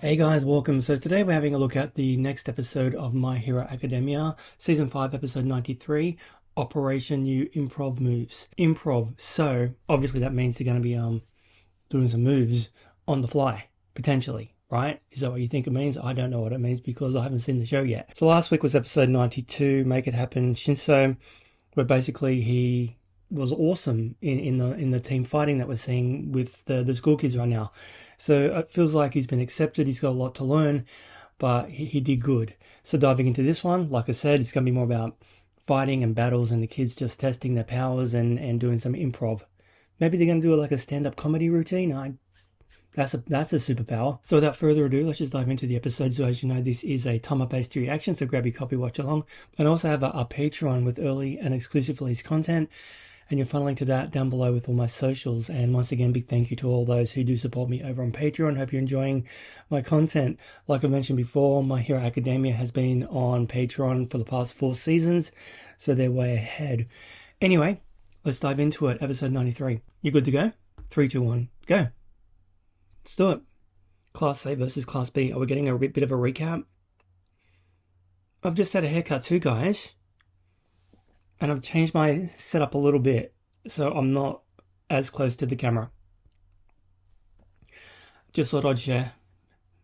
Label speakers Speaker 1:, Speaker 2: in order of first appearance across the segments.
Speaker 1: Hey guys, welcome. So today we're having a look at the next episode of My Hero Academia, Season 5, Episode 93, Operation New Improv Moves. Improv. So obviously that means you're going to be doing some moves on the fly, potentially, right? Is that what you think it means? I don't know what it means because I haven't seen the show yet. So last week was episode 92, Make It Happen Shinso, where basically he was awesome in the team fighting that we're seeing with the school kids right now. So it feels like he's been accepted. He's got a lot to learn, but he did good. So diving into this one, like I said, it's going to be more about fighting and battles and the kids just testing their powers and doing some improv. Maybe they're going to do like a stand-up comedy routine. That's a superpower. So without further ado, let's just dive into the episode. So as you know, this is a timer-based reaction, so grab your copy, watch along. And I also have a Patreon with early and exclusive release content. And you'll find a link to that down below with all my socials. And once again, big thank you to all those who do support me over on Patreon. Hope you're enjoying my content. Like I mentioned before, My Hero Academia has been on Patreon for the past 4 seasons, so they're way ahead. Anyway, let's dive into it. Episode 93. You good to go? 3, 2, 1, go. Let's do it. Class A versus Class B. Are we getting a bit of a recap? I've just had a haircut too, guys. And I've changed my setup a little bit, so I'm not as close to the camera. Just thought I'd share.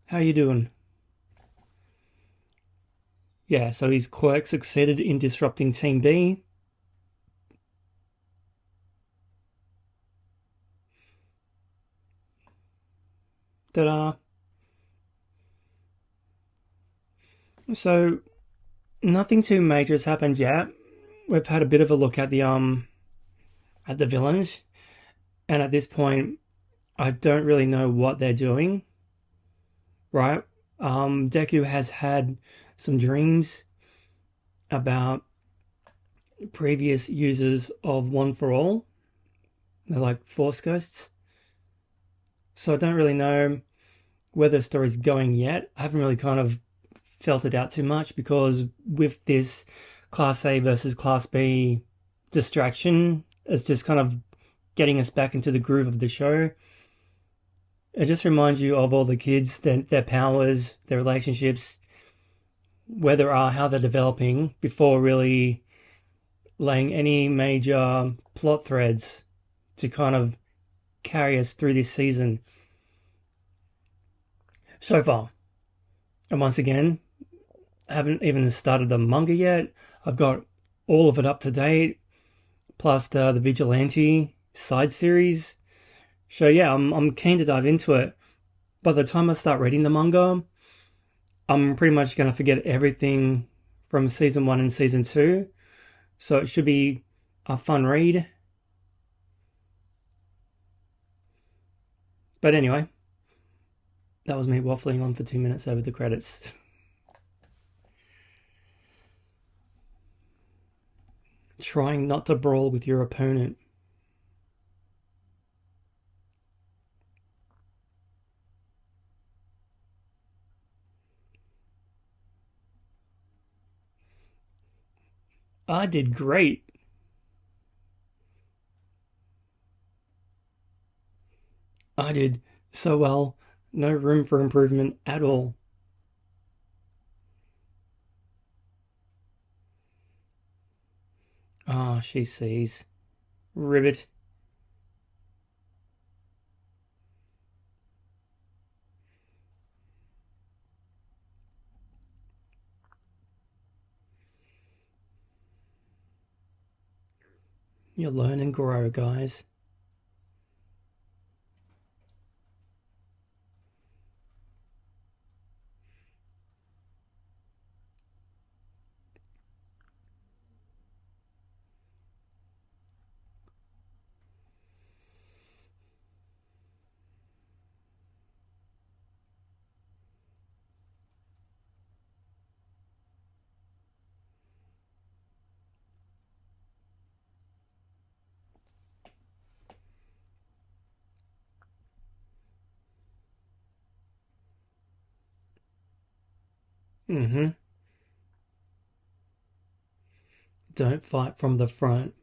Speaker 1: How you doing? Yeah, so his quirk succeeded in disrupting Team B. Ta-da. So, nothing too major has happened yet. We've had a bit of a look at the villains, and at this point, I don't really know what they're doing. Right? Deku has had some dreams about previous users of One for All. They're like Force Ghosts. So I don't really know where the story's going yet. I haven't really kind of felt it out too much because with this Class A versus Class B distraction, it's just kind of getting us back into the groove of the show. It just reminds you of all the kids, their powers, their relationships, where they are, how they're developing, before really laying any major plot threads to kind of carry us through this season so far. And once again, I haven't even started the manga yet. I've got all of it up to date, plus the Vigilante side series. So yeah, I'm keen to dive into it. By the time I start reading the manga, I'm pretty much going to forget everything from Season 1 and Season 2. So it should be a fun read. But anyway, that was me waffling on for 2 minutes over the credits. Trying not to brawl with your opponent. I did great. I did so well. No room for improvement at all. Ah, she sees. Ribbit. You learn and grow, guys. Mm-hmm. Don't fight from the front.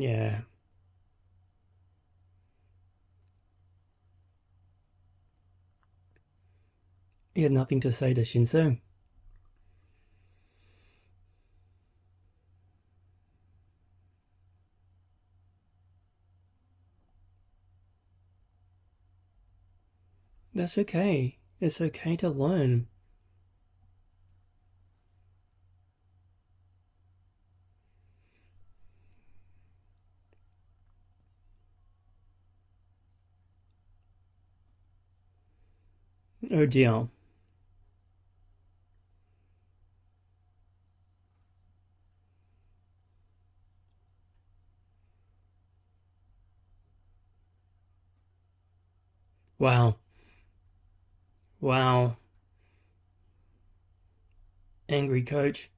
Speaker 1: Yeah. He had nothing to say to Shinso. That's okay. It's okay to learn. Oh dear. Wow. Wow. Angry coach.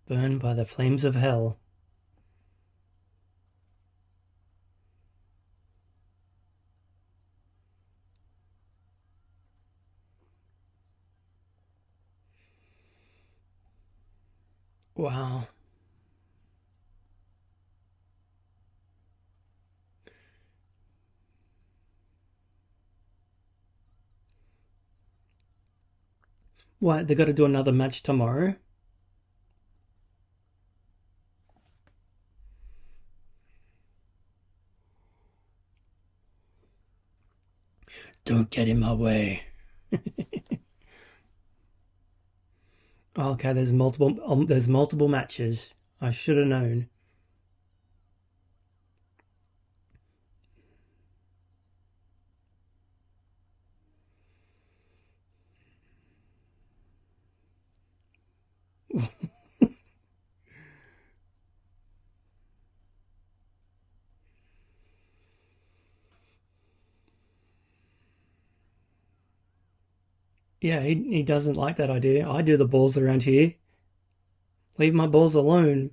Speaker 1: Burned by the flames of hell. Wow. What, they got to do another match tomorrow? Don't get in my way. Okay, there's multiple matches. I should have known. Yeah, he doesn't like that idea. I do the balls around here. Leave my balls alone.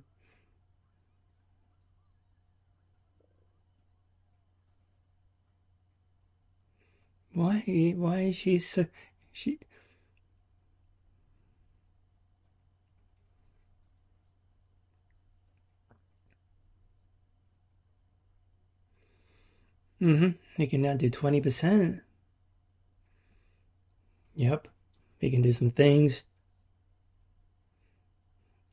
Speaker 1: Why is she so she Mm-hmm. He can now do 20%. Yep. He can do some things.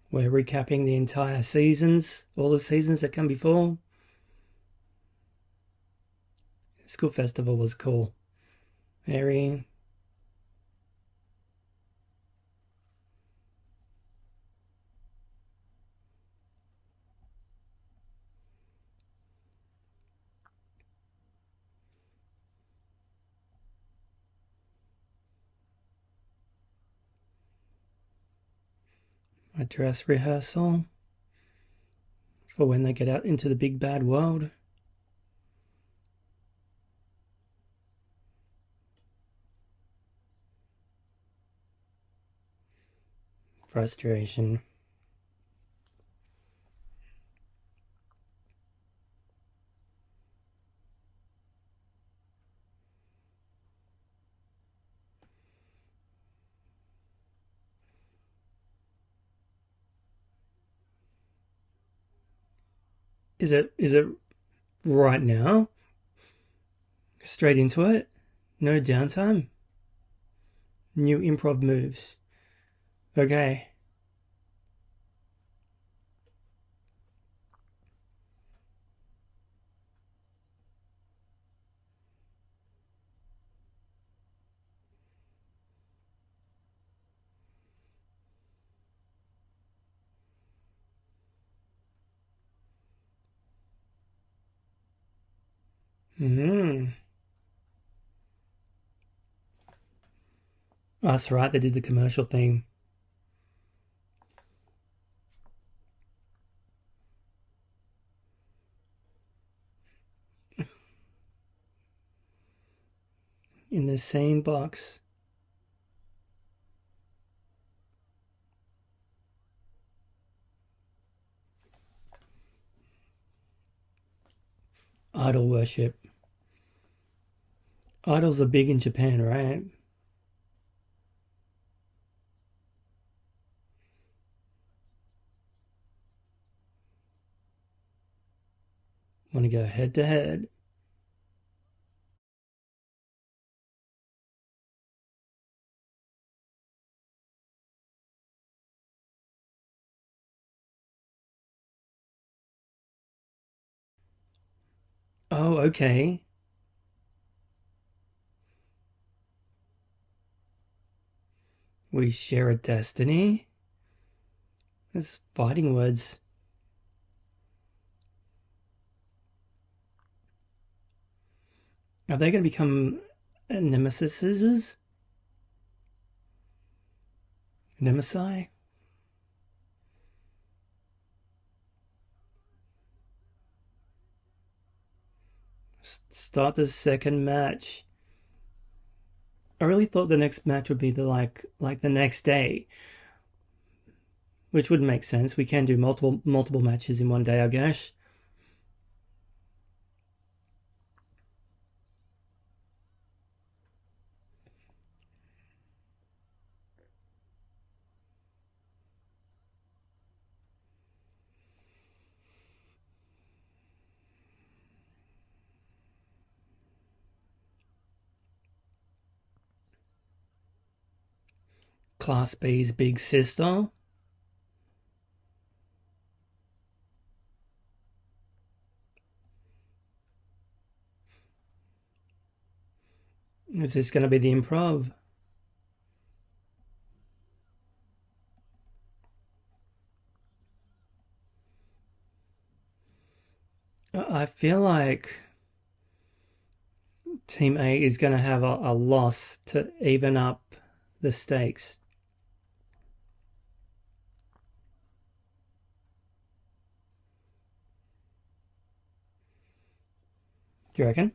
Speaker 1: We're recapping the entire seasons, all the seasons that come before. School Festival was cool. Very. A dress rehearsal for when they get out into the big bad world. Frustration. Is it right now? Straight into it? No downtime? New improv moves. Okay. Hmm. That's right, they did the commercial theme. In the same box. Idol worship. Idols are big in Japan, right? Want to go head to head? Oh, okay. We share a destiny? That's fighting words. Are they going to become nemesises? Nemesi? Start the second match. I really thought the next match would be like the next day, which would make sense. We can do multiple matches in one day, I guess. Class B's big sister. Is this going to be the improv? I feel like Team A is going to have a loss to even up the stakes. Do you reckon?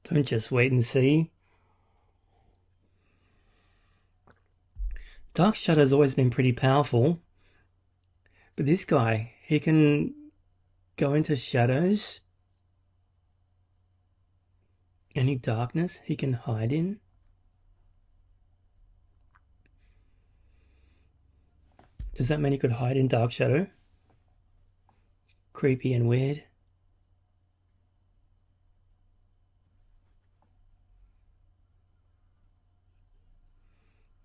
Speaker 1: Don't just wait and see. Dark Shadow's always been pretty powerful, but this guy, he can go into shadows. Any darkness he can hide in. Does that mean he could hide in Dark Shadow? Creepy and weird.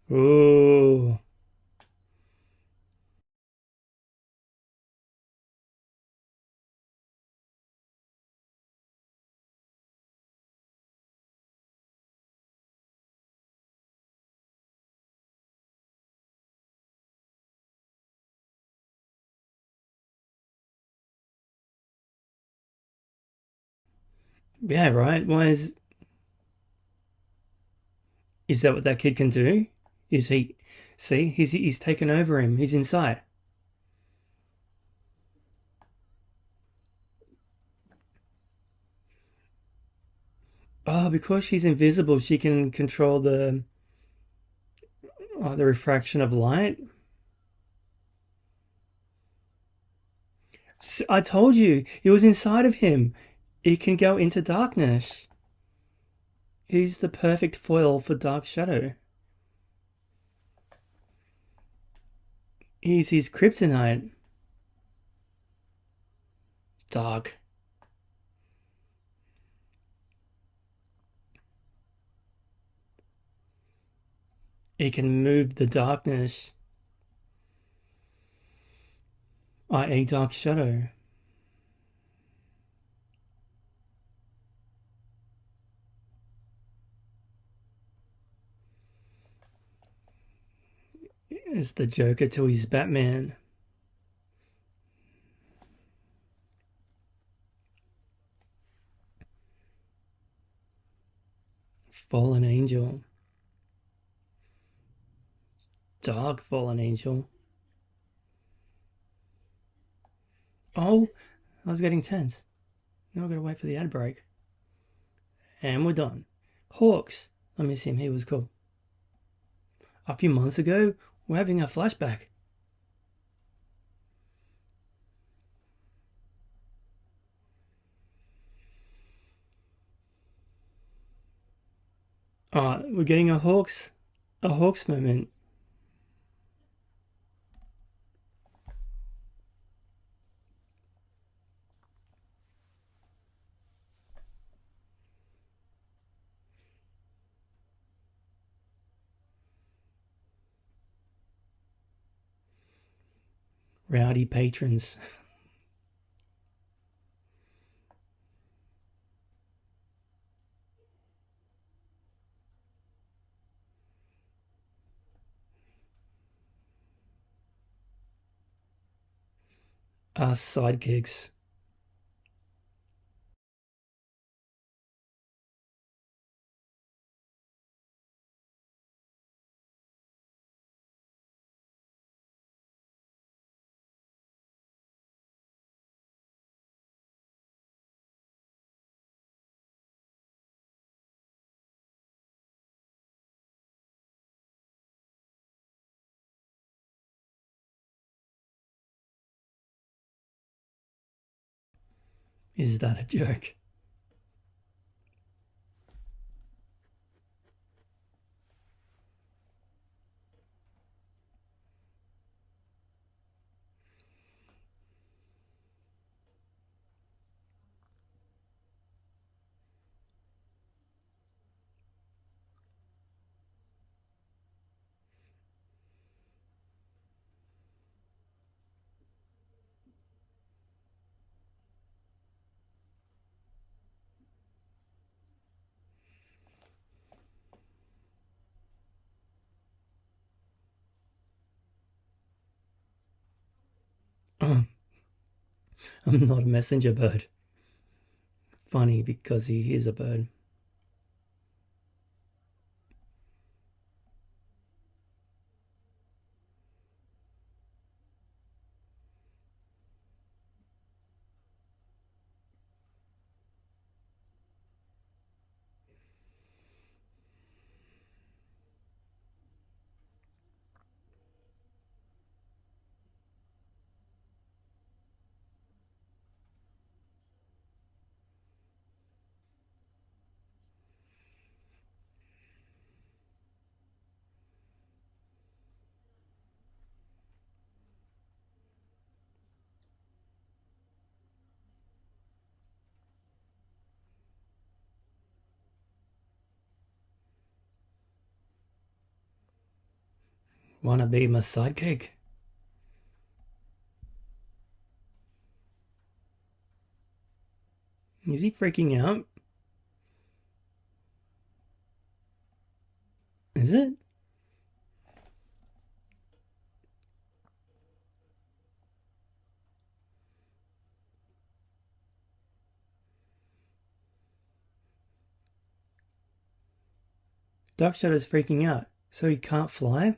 Speaker 1: Ooh. Yeah, right. Why is that what that kid can do? Is he see, he's taken over him. He's inside. Oh, because she's invisible, she can control the refraction of light. I told you, it was inside of him. He can go into darkness. He's the perfect foil for Dark Shadow. He's his kryptonite. Dark. He can move the darkness, i.e., Dark Shadow. It's the Joker to his Batman. Fallen Angel. Dark Fallen Angel. Oh, I was getting tense. Now I've got to wait for the ad break. And we're done. Hawks. I miss him. He was cool. a few months ago, we're having a flashback. We're getting a Hawks moment. Rowdy patrons. Us sidekicks. Is that a joke? I'm not a messenger bird. Funny because he is a bird. Wanna be my sidekick? Is he freaking out? Is it? Dark Shadow's freaking out, so he can't fly?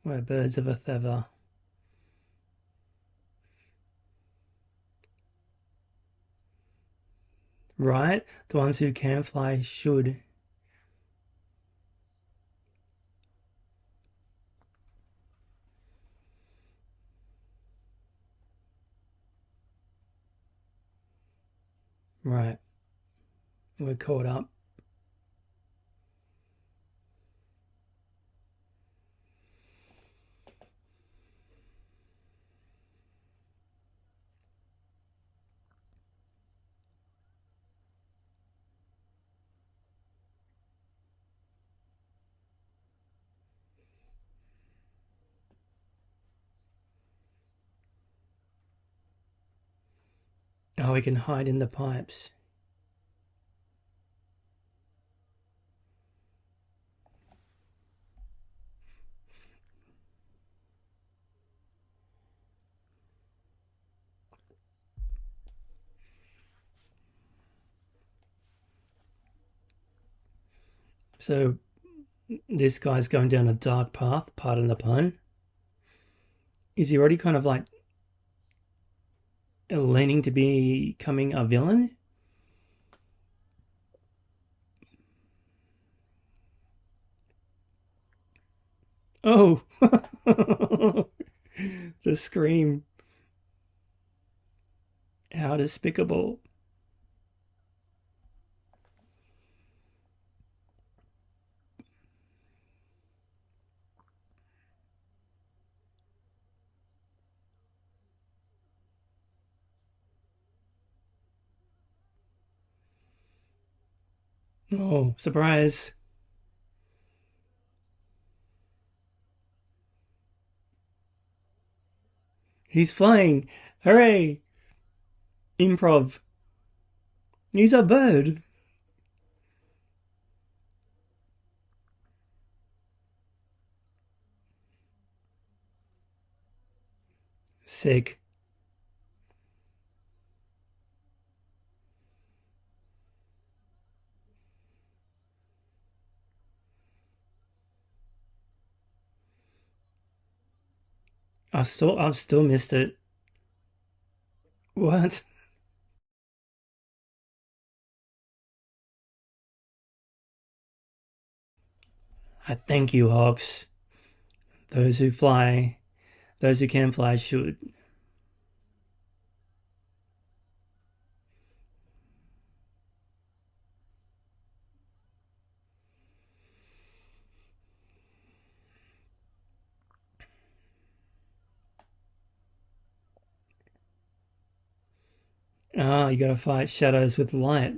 Speaker 1: We're birds of a feather. Right? The ones who can fly should. Right. We're caught up. Oh, we can hide in the pipes. So this guy's going down a dark path, pardon the pun. Is he already kind of like leaning to becoming a villain? Oh, the scream. How despicable. Oh, surprise. He's flying. Hooray. Improv. He's a bird. Sick. I've still missed it. What? I thank you, Hawks. Those who fly, those who can fly should. Ah, you gotta fight shadows with light.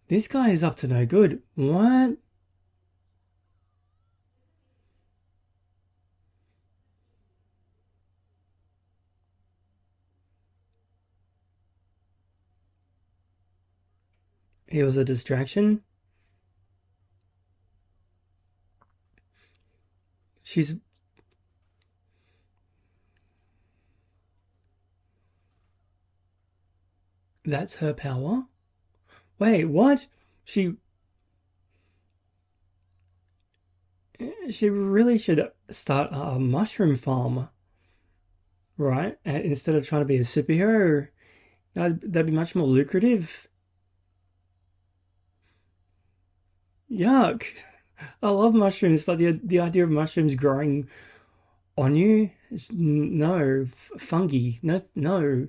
Speaker 1: This guy is up to no good. What? He was a distraction? She's. That's her power? Wait, what? She. She really should start a mushroom farm, right? And instead of trying to be a superhero, that'd be much more lucrative. Yuck. I love mushrooms, but the idea of mushrooms growing on you is no fungi. No, no.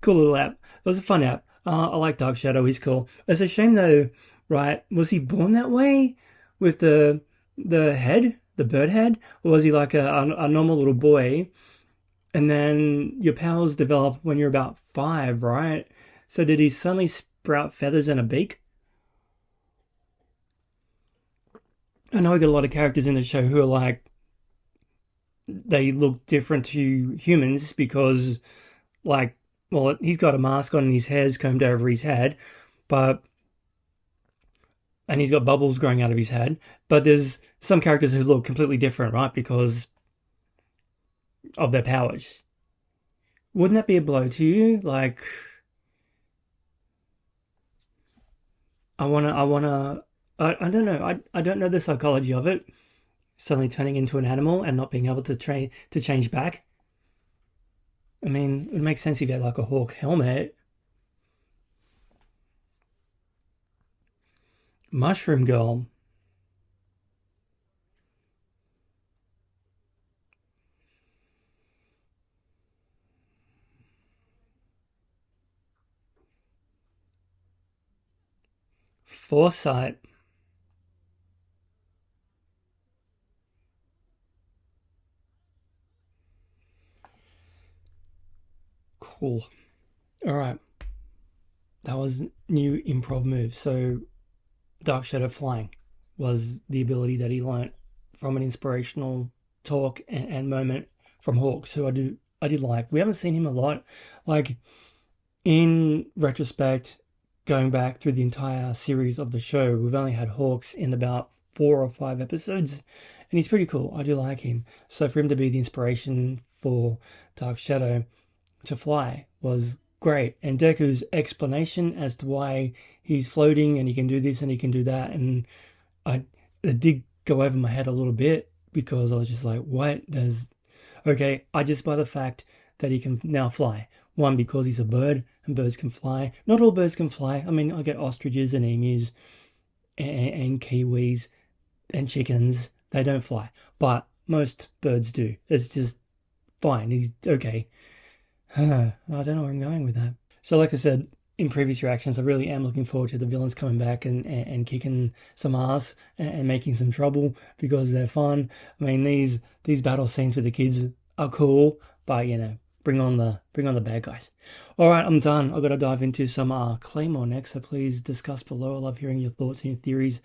Speaker 1: Cool little app. It was a fun app. I like Dark Shadow. He's cool. It's a shame though, right? Was he born that way with the head, the bird head, or was he like a normal little boy? And then your powers develop when you're about 5, right? So did he suddenly sprout feathers and a beak? I know we got a lot of characters in the show who are like they look different to humans because like well he's got a mask on and his hair's combed over his head, but and he's got bubbles growing out of his head. But there's some characters who look completely different, right? Because of their powers. Wouldn't that be a blow to you? Like I don't know. I don't know the psychology of it. Suddenly turning into an animal and not being able to train to change back. I mean, it would make sense if you had like a hawk helmet. Mushroom Girl. Foresight. Cool. All right. That was new improv move. So Dark Shadow flying. was the ability that he learnt from an inspirational talk and moment from Hawks, who I did like. We haven't seen him a lot. Like, in retrospect, going back through the entire series of the show, we've only had Hawks in about 4 or 5 episodes, and he's pretty cool. I do like him. So for him to be the inspiration for Dark Shadow to fly was great. And Deku's explanation as to why he's floating and he can do this and he can do that, and it did go over my head a little bit, because I was just like, what? I just buy the fact that he can now fly. One, because he's a bird and birds can fly. Not all birds can fly. I mean, I get ostriches and emus and kiwis and chickens. They don't fly, but most birds do. It's just fine. He's okay. I don't know where I'm going with that. So like I said in previous reactions, I really am looking forward to the villains coming back and kicking some ass and making some trouble, because they're fun. I mean, these battle scenes with the kids are cool, but bring on the bad guys. All right, I'm done. I've got to dive into some Claymore next, so please discuss below. I love hearing your thoughts and your theories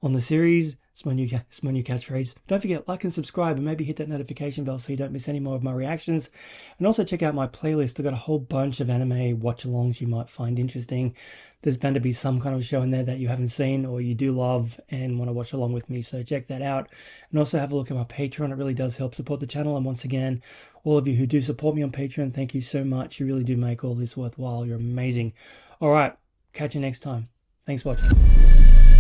Speaker 1: on the series. It's my new catchphrase. Don't forget, like and subscribe, and maybe hit that notification bell so you don't miss any more of my reactions. And also check out my playlist. I've got a whole bunch of anime watch-alongs you might find interesting. There's bound to be some kind of show in there that you haven't seen or you do love and want to watch along with me, so check that out. And also have a look at my Patreon. It really does help support the channel. And once again, all of you who do support me on Patreon, thank you so much. You really do make all this worthwhile. You're amazing. All right, catch you next time. Thanks for watching.